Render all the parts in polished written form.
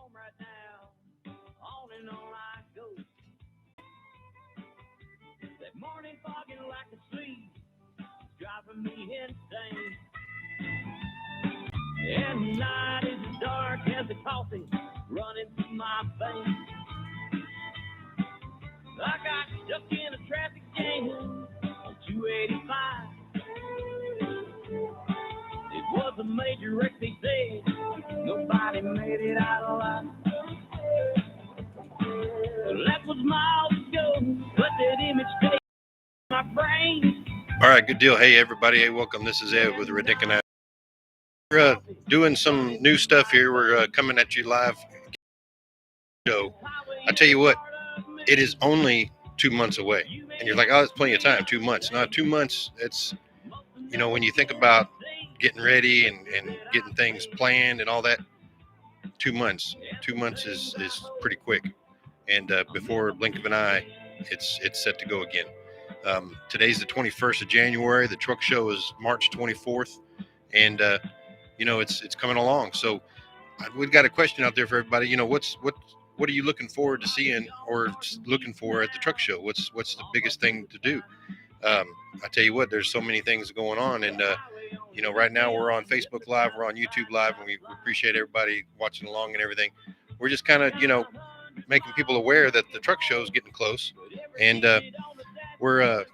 home right now. On and on I go. That morning fogging like a sleep, driving me insane. And the night is as dark as the coffee running through my veins. I got stuck in a traffic jam on 285. It was a major wreck, they said. Nobody made it out alive. Well, that was miles ago, but that image stayed in my brain. All right, good deal. Hey, everybody. Hey, welcome. This is Ed with Redneckanize. We're doing some new stuff here. We're coming at you live. So I tell you what, it is only 2 months away. And you're like, oh, it's plenty of time, 2 months. No, 2 months, it's, when you think about getting ready and getting things planned and all that, 2 months. 2 months is pretty quick. And before blink of an eye, it's set to go again. Today's the 21st of January. The truck show is March 24th. And, it's coming along. So we've got a question out there for everybody. What are you looking forward to seeing or looking for at the truck show? What's the biggest thing to do? I tell you what, there's so many things going on. And, right now we're on Facebook Live, we're on YouTube Live, and we appreciate everybody watching along and everything. We're just kind of, making people aware that the truck show is getting close. And we're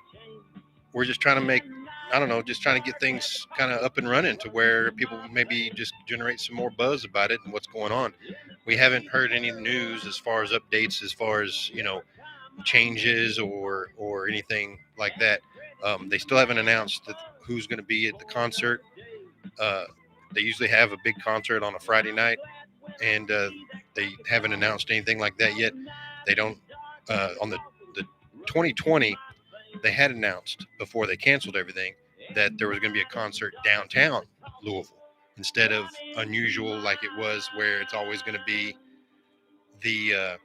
just trying to just trying to get things kind of up and running to where people maybe just generate some more buzz about it and what's going on. We haven't heard any news as far as updates, as far as, changes or anything like that. They still haven't announced who's going to be at the concert. They usually have a big concert on a Friday night, and they haven't announced anything like that yet. They don't, on the 2020, they had announced before they canceled everything that there was going to be a concert downtown Louisville instead of unusual like it was where it's always going to be the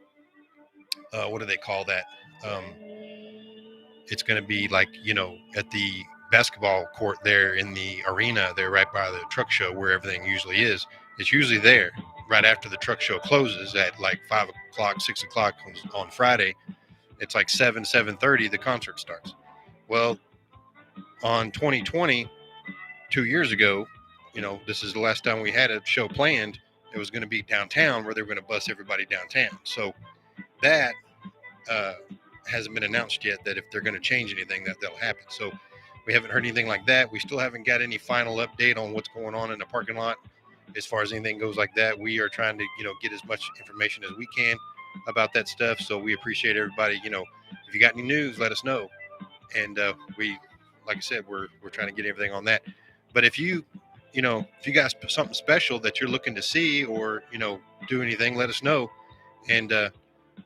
what do they call that? It's going to be like, at the basketball court there in the arena there right by the truck show where everything usually is. It's usually there right after the truck show closes at like 5 o'clock, 6 o'clock on Friday. It's like 7:30, the concert starts. Well, on 2020, 2 years ago, this is the last time we had a show planned. It was going to be downtown where they were going to bus everybody downtown. So that hasn't been announced yet, that if they're going to change anything, that'll happen. So we haven't heard anything like that. We still haven't got any final update on what's going on in the parking lot as far as anything goes like that. We are trying to, get as much information as we can about that stuff. So we appreciate everybody. If you got any news, let us know. And we, like I said, we're trying to get everything on that. But if you got something special that you're looking to see or, do anything, let us know. And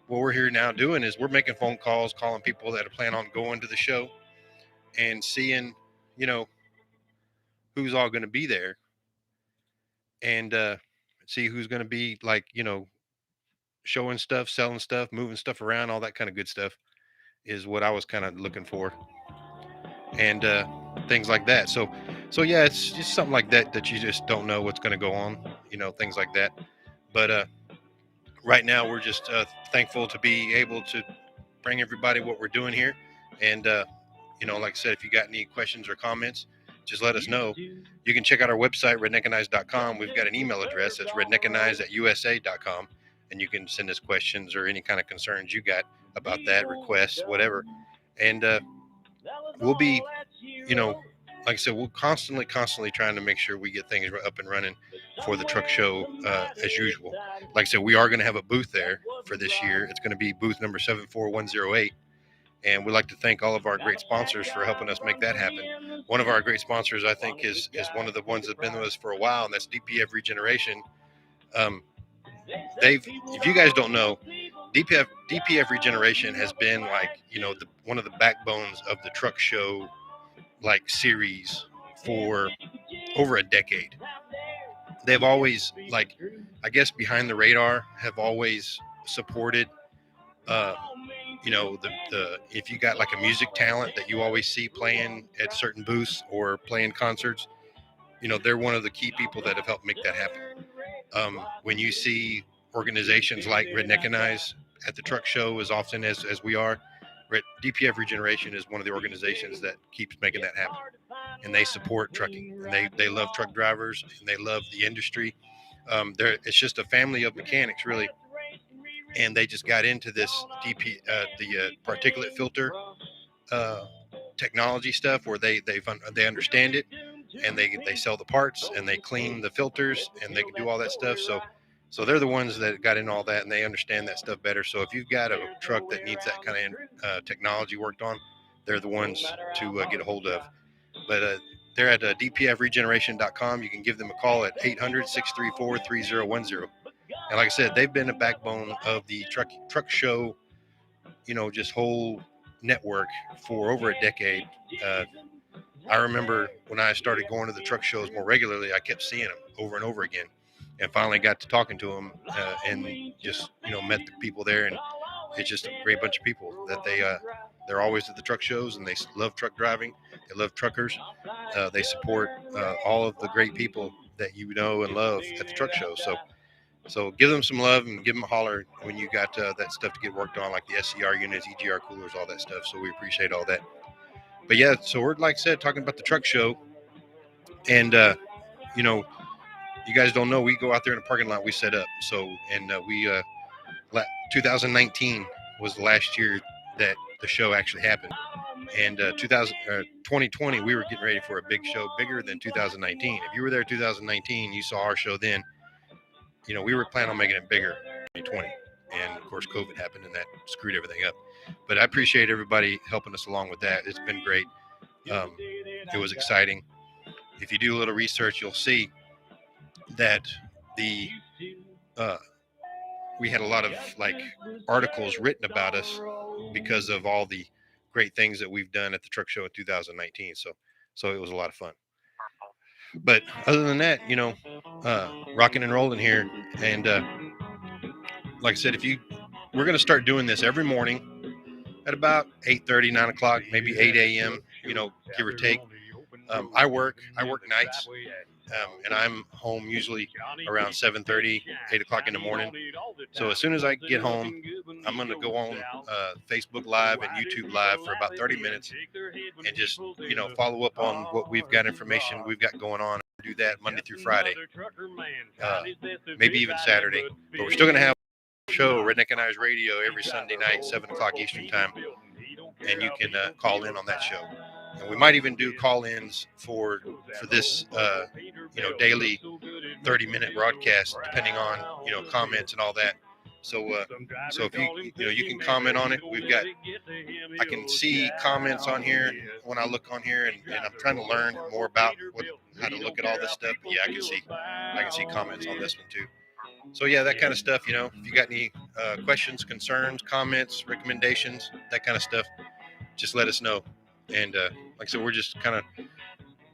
what we're here now doing is we're making phone calls, calling people that are planning on going to the show and seeing, who's all going to be there and see who's going to be like, showing stuff, selling stuff, moving stuff around, all that kind of good stuff is what I was kind of looking for. And things like that. So yeah, it's just something like that you just don't know what's going to go on, things like that. But right now we're just thankful to be able to bring everybody what we're doing here. And, like I said, if you got any questions or comments, just let us know. You can check out our website, redneckanize.com. We've got an email address. That's redneckanize@usa.com. And you can send us questions or any kind of concerns you got about that, requests, whatever. And we'll be, like I said, we're constantly trying to make sure we get things up and running for the truck show as usual. Like I said, we are going to have a booth there for this year. It's going to be booth number 74108. And we'd like to thank all of our great sponsors for helping us make that happen. One of our great sponsors, I think, is one of the ones that's been with us for a while, and that's DPF Regeneration. If you guys don't know, DPF Regeneration has been like, one of the backbones of the truck show like series for over a decade. They've always, like, I guess behind the radar, have always supported if you got like a music talent that you always see playing at certain booths or playing concerts, they're one of the key people that have helped make that happen. When you see organizations like Redneckanize at the truck show as often as we are. DPF Regeneration is one of the organizations that keeps making that happen, and they support trucking, and they love truck drivers, and they love the industry. It's just a family of mechanics, really, and they just got into this the particulate filter uh, technology stuff where they understand it, and they sell the parts, and they clean the filters, and they can do all that stuff. So they're the ones that got in all that, and they understand that stuff better. So if you've got a truck that needs that kind of technology worked on, they're the ones to get a hold of. But they're at dpfregeneration.com. You can give them a call at 800-634-3010. And like I said, they've been a backbone of the truck show, just whole network for over a decade. I remember when I started going to the truck shows more regularly, I kept seeing them over and over again, and finally got to talking to them and just met the people there, and it's just a great bunch of people that they're always at the truck shows, and they love truck driving, they love truckers, they support all of the great people that you know and love at the truck show. So give them some love and give them a holler when you got that stuff to get worked on, like the SCR units, EGR coolers, all that stuff. So we appreciate all that. But yeah, so we're, like I said, talking about the truck show, and you guys don't know, we go out there in the parking lot, we set up. So, and 2019 was the last year that the show actually happened, and 2020 we were getting ready for a big show, bigger than 2019. If you were there 2019, you saw our show then. We were planning on making it bigger in 2020, and of course COVID happened, and that screwed everything up. But I appreciate everybody helping us along with that. It's been great. It was exciting. If you do a little research, you'll see that we had a lot of articles written about us because of all the great things that we've done at the truck show in 2019. So it was a lot of fun. But other than that, rocking and rolling here. And like I said, we're going to start doing this every morning at about 8:30, 9 o'clock, maybe 8 a.m., give or take. I work nights, and I'm home usually around 7:30, 8 o'clock in the morning. So as soon as I get home, I'm going to go on Facebook Live and YouTube Live for about 30 minutes and just, follow up on what we've got information we've got going on. Do that Monday through Friday, maybe even Saturday. But we're still going to have a show, Redneckanize Radio, every Sunday night, 7 o'clock Eastern Time. And you can call in on that show. And we might even do call-ins for this, daily 30-minute broadcast, depending on, comments and all that. So if you can comment on it. I can see comments on here when I look on here, and I'm trying to learn more about how to look at all this stuff. But yeah, I can see comments on this one too. So yeah, that kind of stuff. If you got any questions, concerns, comments, recommendations, that kind of stuff, just let us know. And like I said, we're just kind of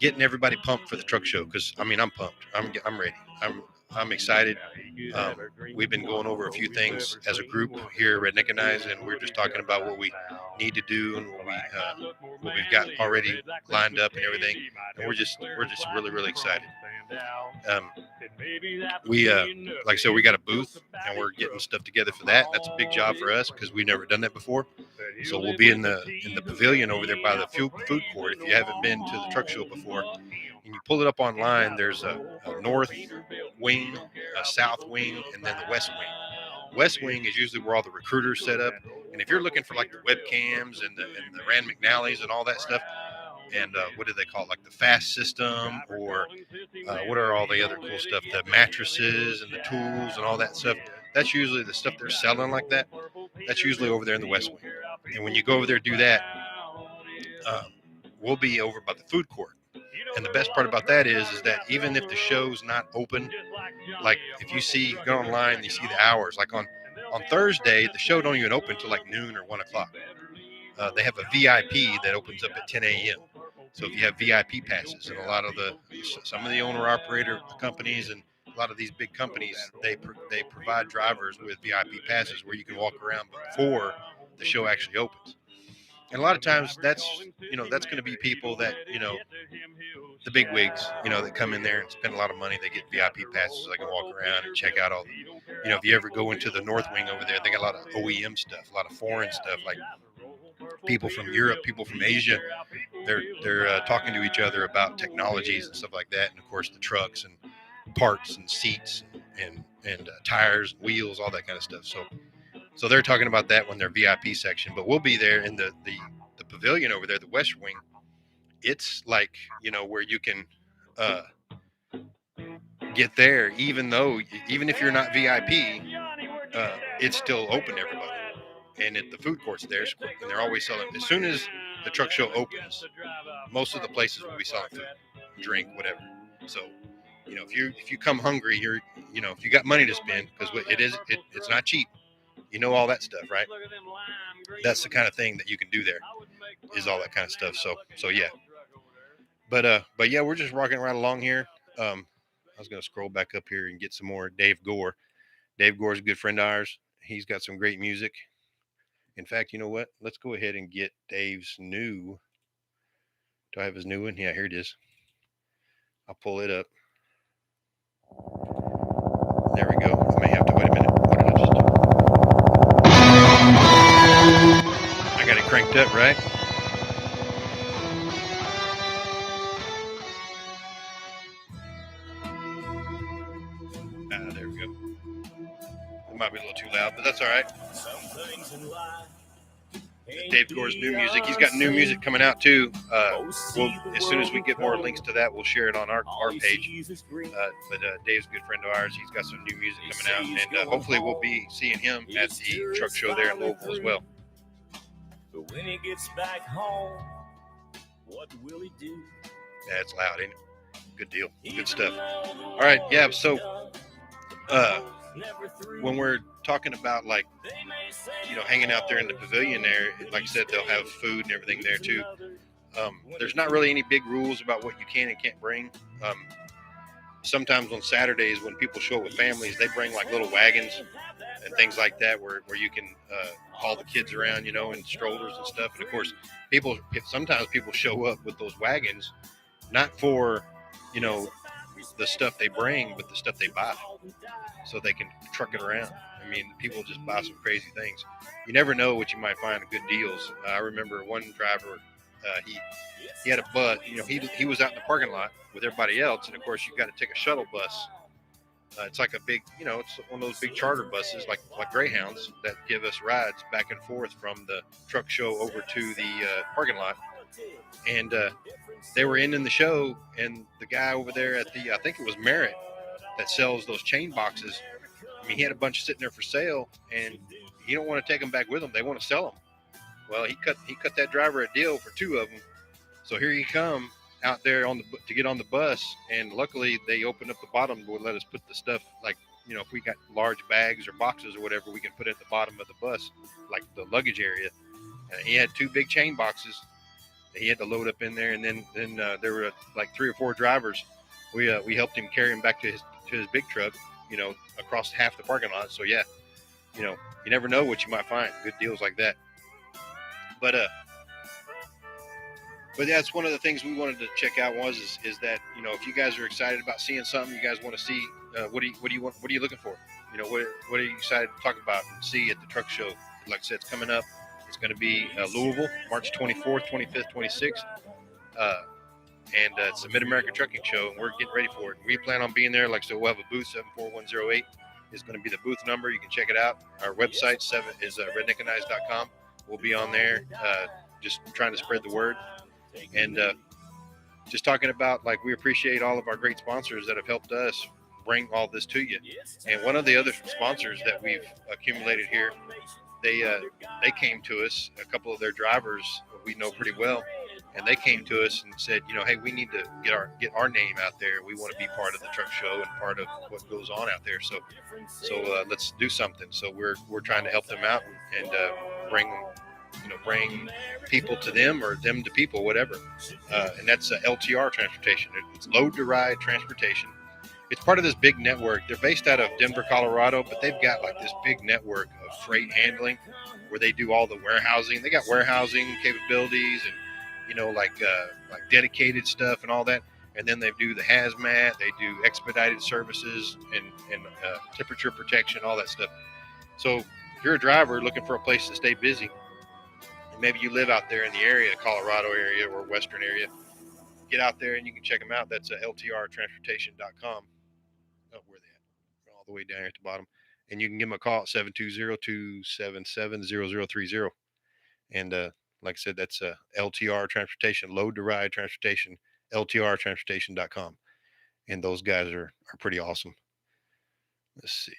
getting everybody pumped for the truck show, because I'm pumped. I'm ready. I'm excited. We've been going over a few things as a group here at Redneckanize, and we're just talking about what we need to do and what we've got already lined up and everything. And we're just really, really excited. Like I said, we got a booth, and we're getting stuff together for that. That's a big job for us because we've never done that before. So we'll be in the pavilion over there by the food court. If you haven't been to the truck show before, and you pull it up online, there's a north wing, a south wing, and then the west wing. West wing is usually where all the recruiters set up. And if you're looking for like the webcams and the Rand McNally's and all that stuff, and what do they call it, like the FAST system, or what are all the other cool stuff, the mattresses and the tools and all that stuff, that's usually the stuff they're selling like that. That's usually over there in the west wing. And when you go over there to do that, we'll be over by the food court. And the best part about that is that even if the show's not open, like if you go online and you see the hours, like on Thursday, the show don't even open till like noon or 1 o'clock. They have a VIP that opens up at 10 a.m. So if you have VIP passes, and some of the owner-operator companies and a lot of these big companies, they provide drivers with VIP passes where you can walk around before the show actually opens. And a lot of times that's that's going to be people that the big wigs that come in there and spend a lot of money. They get VIP passes so they can walk around and check out all the if you ever go into the North Wing over there, they got a lot of OEM stuff, a lot of foreign stuff, like people from Europe, people from Asia. They're talking to each other about technologies and stuff like that, and of course the trucks and parts and seats and tires and wheels, all that kind of stuff. So they're talking about that when they're VIP section. But we'll be there in the pavilion over there, the West Wing. It's like where you can get there, even if you're not VIP, it's still open to everybody. And at the food courts there, and they're always selling. As soon as the truck show opens, most of the places will be selling food, drink, whatever. So, if you come hungry, if you got money to spend, because it's not cheap. All that stuff, right? That's the kind of thing that you can do there, is all that kind of stuff. So yeah. But yeah, we're just rocking right along here. I was gonna scroll back up here and get some more Dave Gore. Dave Gore's a good friend of ours. He's got some great music. In fact, you know what? Let's go ahead and get Dave's new. Do I have his new one? Yeah, here it is. I'll pull it up. There we go. I may have to wait a minute. What did I just do? I got it cranked up, right? There we go. It might be a little too loud, but that's all right. Dave Gore's new music. He's got new music coming out too. As soon as we get more links to that, we'll share it on our page. But Dave's a good friend of ours. He's got some new music coming out, and hopefully we'll be seeing him at the truck show there in Louisville as well. But when he gets back home, what will he do? Yeah, it's loud, ain't it? Good deal. Good stuff. All right, yeah. So when we're talking about hanging out there in the pavilion there, like I said, they'll have food and everything there too. There's not really any big rules about what you can and can't bring. Sometimes on Saturdays when people show up with families, they bring like little wagons and things like that where you can haul the kids around, in strollers and stuff. And of course, sometimes people show up with those wagons, not for, the stuff they bring, but the stuff they buy, so they can truck it around. I mean, people just buy some crazy things. You never know what you might find good deals. I remember one driver, he had a bus. He was out in the parking lot with everybody else, and of course, you've got to take a shuttle bus. It's like a big, it's one of those big charter buses, like Greyhounds, that give us rides back and forth from the truck show over to the parking lot. And they were in the show, and the guy over there at I think it was Merritt, that sells those chain boxes. I mean, he had a bunch sitting there for sale, and he don't want to take them back with him. They want to sell them. Well, he cut that driver a deal for two of them. So here you come out there to get on the bus, and luckily they opened up the bottom to let us put the stuff, like, if we got large bags or boxes or whatever, we can put it at the bottom of the bus, like the luggage area. And he had two big chain boxes that he had to load up in there, and then there were like 3 or 4 drivers. We helped him carry him back to his big truck, across half the parking lot. So yeah, you never know what you might find. Good deals like that. But that's one of the things we wanted to check out is that, if you guys are excited about seeing something, you guys want to see, what are you looking for? What are you excited to talk about and see at the truck show? Like I said, it's coming up. It's going to be Louisville, March 24th, 25th, 26th. And it's the Mid-America Trucking Show, and we're getting ready for it. We plan on being there. Like I said, we'll have a booth. 74108 is going to be the booth number. You can check it out. Our website is redneckanize.com. We'll be on there, just trying to spread the word. And just talking about, we appreciate all of our great sponsors that have helped us bring all this to you. And one of the other sponsors that we've accumulated here, they came to us, a couple of their drivers we know pretty well, and they came to us and said, hey, we need to get our name out there. We want to be part of the truck show and part of what goes on out there. So let's do something. So we're trying to help them out and bring people to them, or them to people, whatever. And that's LTR transportation. It's load to ride transportation. It's part of this big network. They're based out of Denver, Colorado, but they've got this big network freight handling, where they do all the warehousing. They got warehousing capabilities and like dedicated stuff and all that. And then they do the hazmat, they do expedited services and temperature protection, all that stuff. So if you're a driver looking for a place to stay busy, and maybe you live out there in the area, Colorado area or Western area, get out there and you can check them out. That's ltrtransportation.com. Oh, where are they at? All the way down here at the bottom. And you can give them a call at 720-277-0030. And like I said, that's LTR Transportation, Load to Ride Transportation, ltrtransportation.com. And those guys are pretty awesome. Let's see.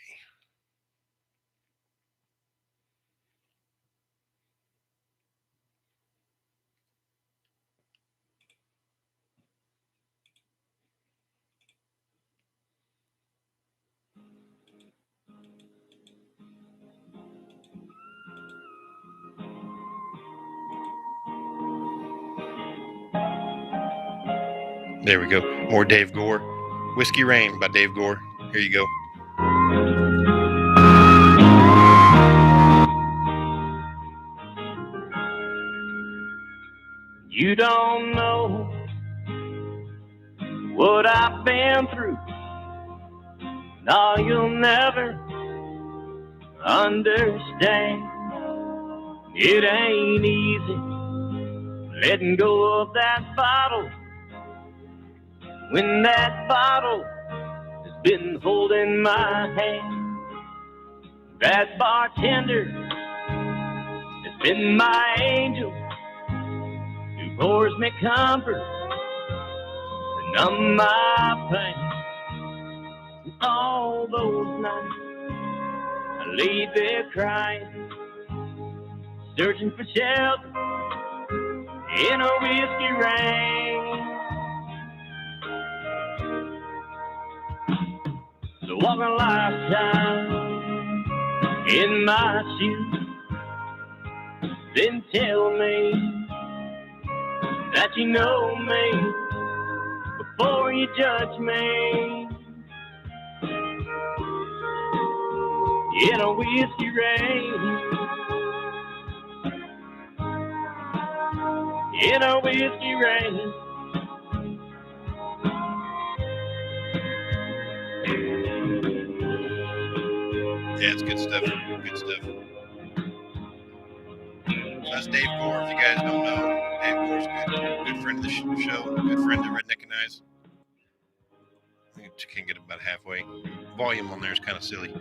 There we go. More Dave Gore. Whiskey Rain by Dave Gore. Here you go. You don't know what I've been through. No, you'll never understand. It ain't easy letting go of that bottle when that bottle has been holding my hand. That bartender has been my angel who pours me comfort to numb my pain. And all those nights I laid there crying, searching for shelter in a whiskey rain. So walk a lifetime in my shoes, then tell me that you know me before you judge me. In a whiskey rain, in a whiskey rain. Yeah, it's good stuff. Good stuff. So that's Dave Gore. If you guys don't know, Dave Gore's a good friend of the show, good friend of Redneckanize. I think it can get about halfway. Volume on there is kind of silly.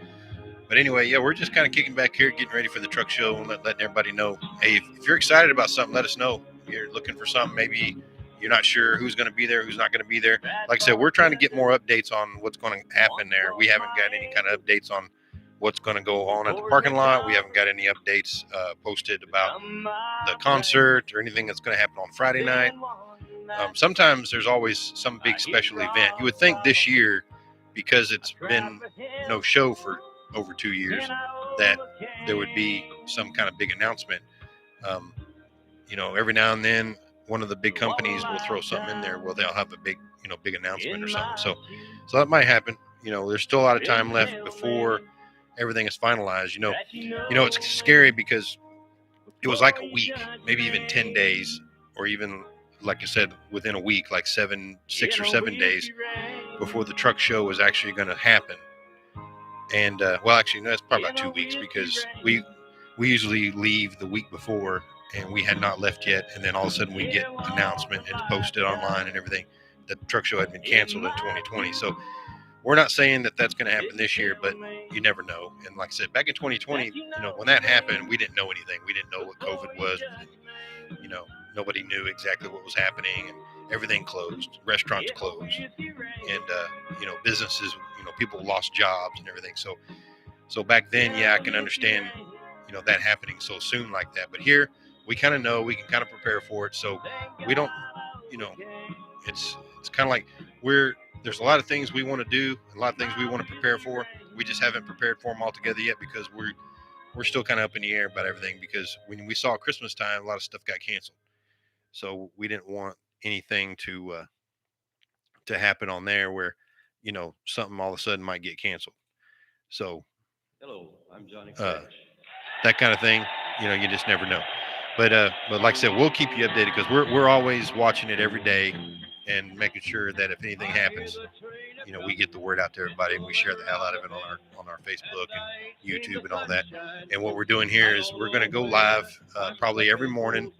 But anyway, yeah, we're just kind of kicking back here, getting ready for the truck show and letting everybody know, hey, if you're excited about something, let us know. You're looking for something, maybe you're not sure who's going to be there, who's not going to be there. Like I said, we're trying to get more updates on what's going to happen there. We haven't got any kind of updates on what's going to go on at the parking lot. We haven't got any updates posted about the concert or anything that's going to happen on Friday night. Sometimes there's always some big special event. You would think this year, because it's been no show for over 2 years, that there would be some kind of big announcement. Every now and then one of the big companies will throw something in there where they'll have a big announcement or something. So that might happen. There's still a lot of time left before everything is finalized. It's scary because it was like a week, maybe even 10 days, or even, like I said, within a week, like 6 or 7 days before the truck show was actually going to happen. And actually, no, it's probably about 2 weeks, because we usually leave the week before, and we had not left yet, and then all of a sudden we get announcement, it's posted online and everything that the truck show had been canceled in 2020. So we're not saying that that's going to happen this year, but you never know. And like I said, back in 2020, when that happened, we didn't know anything. We didn't know what COVID was. Nobody knew exactly what was happening, and everything closed. Restaurants closed, and businesses, people lost jobs and everything. So back then, yeah, I can understand, that happening so soon like that. But here, we kind of know, we can kind of prepare for it. So we don't, it's kind of like there's a lot of things we want to do, a lot of things we want to prepare for. We just haven't prepared for them all together yet, because we're still kind of up in the air about everything, because when we saw Christmas time, a lot of stuff got canceled. So we didn't want anything to happen on there where, something all of a sudden might get canceled. So Hello, I'm Johnny Cash. that kind of thing. You just never know. But like I said, we'll keep you updated because we're always watching it every day and making sure that if anything happens, we get the word out to everybody and we share the hell out of it on our Facebook and YouTube and all that. And what we're doing here is we're going to go live probably every morning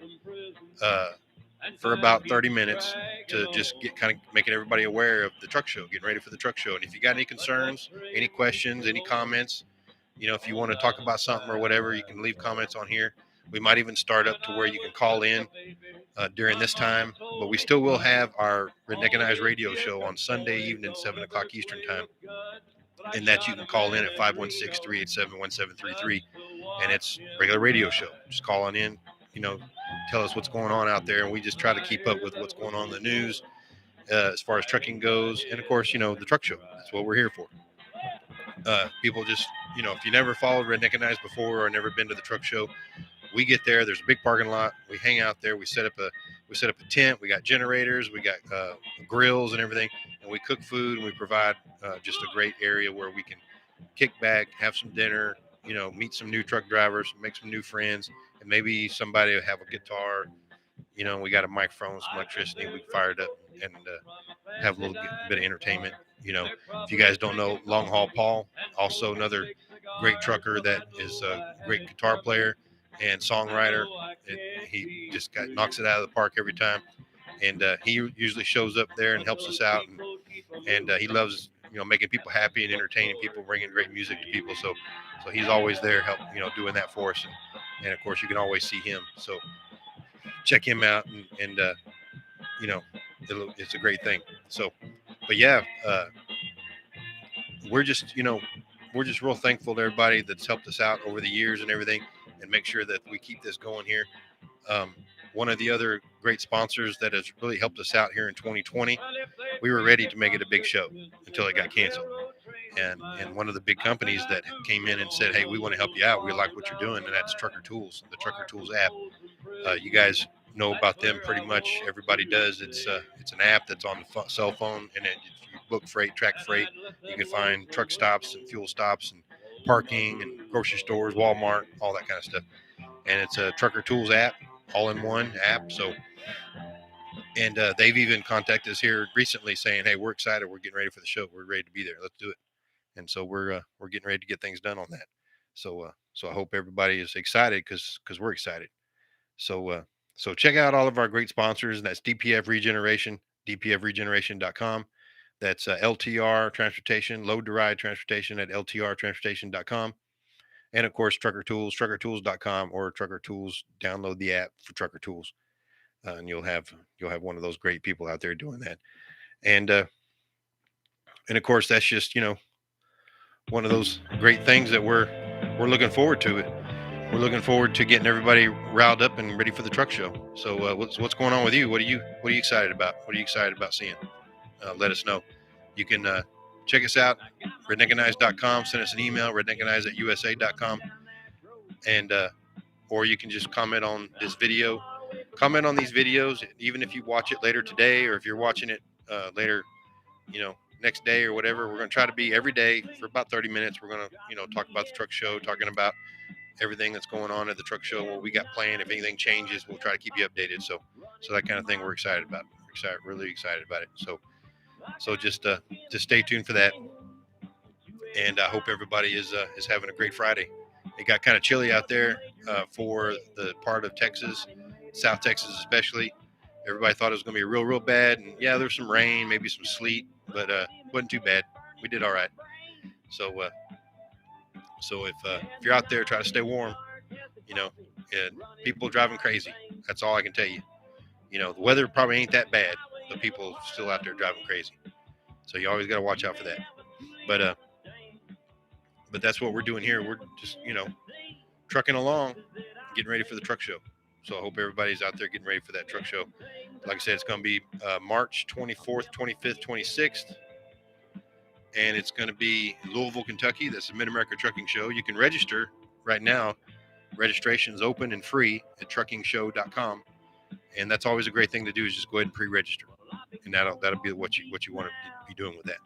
for about 30 minutes to just get kind of making everybody aware of the truck show, getting ready for the truck show. And if you got any concerns, any questions, any comments, if you want to talk about something or whatever, you can leave comments on here. We might even start up to where you can call in during this time, but we still will have our Redneckanize radio show on Sunday evening, 7 o'clock Eastern time. And that you can call in at 516-387-1733. And it's regular radio show. Just call on in, tell us what's going on out there. And we just try to keep up with what's going on in the news as far as trucking goes. And of course, the truck show. That's what we're here for. People just, if you never followed Redneckanize before or never been to the truck show, we get there. There's a big parking lot. We hang out there. We set up a tent. We got generators. We got grills and everything, and we cook food and we provide just a great area where we can kick back, have some dinner, meet some new truck drivers, make some new friends, and maybe somebody will have a guitar. We got a microphone, some electricity. We fire it up and have a little bit of entertainment. If you guys don't know Long Haul Paul, also another great trucker that is a great guitar player and songwriter. He just knocks it out of the park every time. And he usually shows up there and helps us out. And he loves, making people happy and entertaining people, bringing great music to people. So he's always there, doing that for us. And of course, you can always see him. So check him out, and it's a great thing. So, but yeah, we're just real thankful to everybody that's helped us out over the years and everything, and make sure that we keep this going here. One of the other great sponsors that has really helped us out here in 2020, we were ready to make it a big show until it got canceled. And one of the big companies that came in and said, hey, we want to help you out. We like what you're doing. And that's Trucker Tools, the Trucker Tools app. You guys know about them pretty much. Everybody does. It's an app that's on the cell phone, and you book freight, track freight. You can find truck stops and fuel stops and parking and grocery stores, Walmart, all that kind of stuff. And it's a Trucker Tools app, all-in-one app. So, and they've even contacted us here recently saying, hey, we're excited. We're getting ready for the show. We're ready to be there. Let's do it. And so we're getting ready to get things done on that. So I hope everybody is excited because we're excited. So check out all of our great sponsors. And that's DPF Regeneration, dpfregeneration.com. That's LTR Transportation, Load to Ride Transportation at ltrtransportation.com. And of course, Trucker Tools, truckertools.com, or Trucker Tools. Download the app for Trucker Tools, and you'll have one of those great people out there doing that. And of course, that's just one of those great things that we're looking forward to. We're looking forward to getting everybody riled up and ready for the truck show. So what's going on with you? What are you excited about? What are you excited about seeing? Let us know. You can check us out, redneckanize.com. Send us an email, redneckanize@usa.com. And or you can just comment on this video. Comment on these videos, even if you watch it later today, or if you're watching it later, next day or whatever. We're going to try to be every day for about 30 minutes. We're going to talk about the truck show, talking about everything that's going on at the truck show, what we got planned. If anything changes, we'll try to keep you updated. So that kind of thing we're excited about. Really excited about it. So just stay tuned for that. And I hope everybody is having a great Friday. It got kind of chilly out there for the part of Texas, South Texas especially. Everybody thought it was going to be real bad. And yeah, there's some rain, maybe some sleet, but wasn't too bad. We did all right. So if you're out there, try to stay warm. And people driving crazy. That's all I can tell you. The weather probably ain't that bad, but people still out there driving crazy. So you always got to watch out for that. But that's what we're doing here. We're just, trucking along, getting ready for the truck show. So I hope everybody's out there getting ready for that truck show. Like I said, it's going to be March 24th, 25th, 26th. And it's going to be Louisville, Kentucky. That's the Mid-America Trucking Show. You can register right now. Registration is open and free at truckingshow.com. And that's always a great thing to do, is just go ahead and pre-register. And that'll be what you want to be doing with that.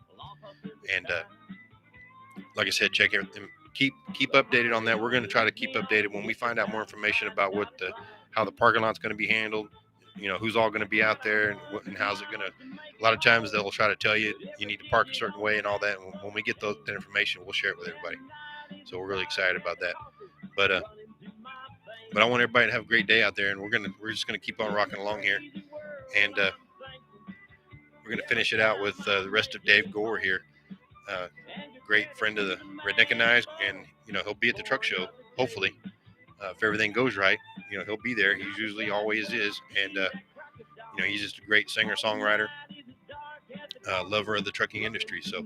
And like I said, check keep updated on that. We're going to try to keep updated when we find out more information about how the parking lot's going to be handled. Who's all going to be out there and how's it going to. A lot of times they'll try to tell you need to park a certain way and all that. And when we get that information, we'll share it with everybody. So we're really excited about that. But I want everybody to have a great day out there, and we're just gonna keep on rocking along here, and we're gonna finish it out with the rest of Dave Gore here, great friend of the Redneckanize, and he'll be at the truck show hopefully if everything goes right. He'll be there. He usually always is, and he's just a great singer-songwriter, lover of the trucking industry. So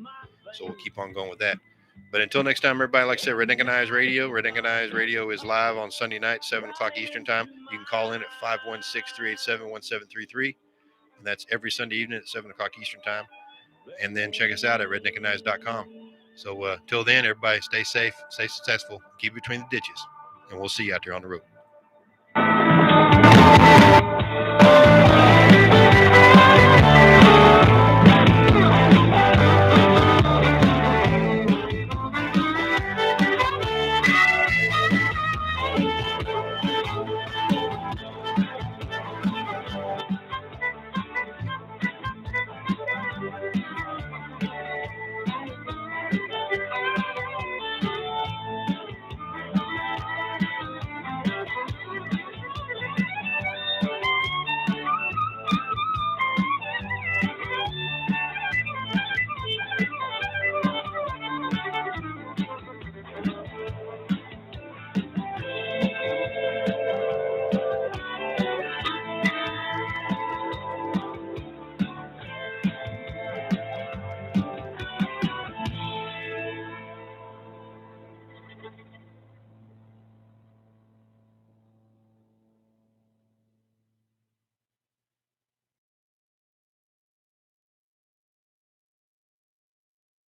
we'll keep on going with that. But until next time, everybody, like I said, Redneckanize Radio. Redneckanize Radio is live on Sunday night, 7 o'clock Eastern Time. You can call in at 516-387-1733. And that's every Sunday evening at 7 o'clock Eastern Time. And then check us out at redneckanize.com. So till then, everybody, stay safe, stay successful, keep between the ditches. And we'll see you out there on the road.